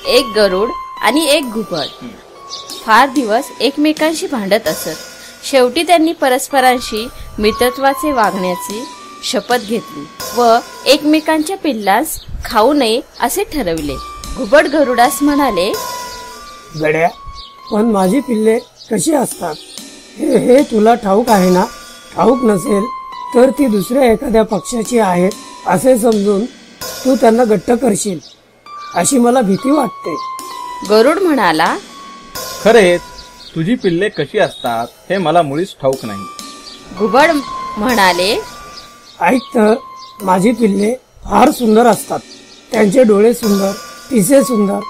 एक गरुड आणि एक घुबड फार दिवस एकमेकांशी भांडत असत. शेवटी त्यांनी परस्परांशी मित्रत्वाचे वागण्याची शपथ घेतली व एकमेकांच्या पिल्लास खाऊ नये असे ठरविले. घुबड गरुडास म्हणाले, गड्या, पण माझी पिल्ले कशी असतात हे तुला ठाऊक आहे ना? ठाऊक नसेल तर ती दुसऱ्या एखाद्या पक्षाची आहेत असे समजून तू त्यांना गट्ट करशील अशी मला भीती वाटते. गरुड म्हणाला, खरेच तुझी पिल्ले कशी असतात हे मला मुळीच ठाऊक नाही. घुबड म्हणाले, ऐक तर, माझी पिल्ले फार सुंदर असतात. त्यांचे डोळे सुंदर, पिसे सुंदर,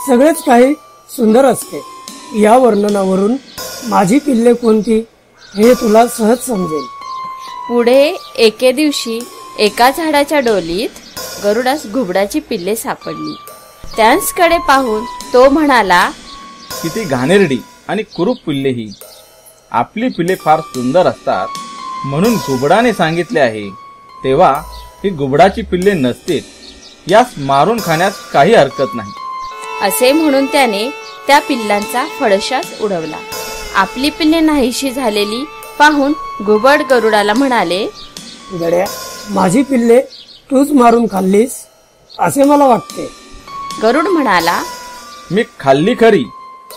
सगळेच काही सुंदर असते. या वर्णनावरून माझी पिल्ले कोणती हे तुला सहज समजेल. पुढे एके दिवशी एका झाडाच्या डोलीत गरुडास घुबडाची पिल्ले सापडली. त्यांकडे पाहून तो म्हणाला, किती घाणेरडी आणि कुरूप पिल्ले ही. आपली पिल्ले फार सुंदर असतात म्हणून घुबडाने सांगितले आहे तेव्हा ही घुबडाची पिल्ले नसतील. यास मारून खाण्यास काही हरकत नाही. असे म्हणून त्याने त्या पिल्लांचा फडशाच उडवला. आपली पिल्ले नाहीशी झालेली पाहून घुबड गरुडाला म्हणाले, गड्या, माझी पिल्ले तूच मारून खाल्लीस असे मला वाटते. गरुड म्हणाला, मी खाल्ली खरी,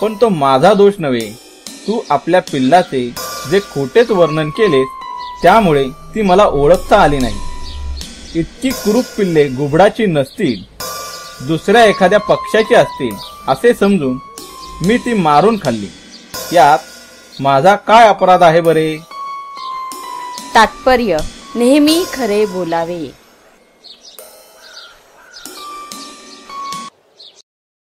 पण तो माझा दोष नव्हे. तू आपल्या पिल्लाचे जे खोटेच वर्णन केलेस त्यामुळे ती मला ओळखता आली नाही. इतकी कुरूप पिल्ले घुबडाची नसतील, दुसऱ्या एखाद्या पक्षाची असतील असे समजून मी ती मारून खाल्ली. यात माझा काय अपराध आहे बरे? तात्पर्य: नेहमी खरे बोलावे.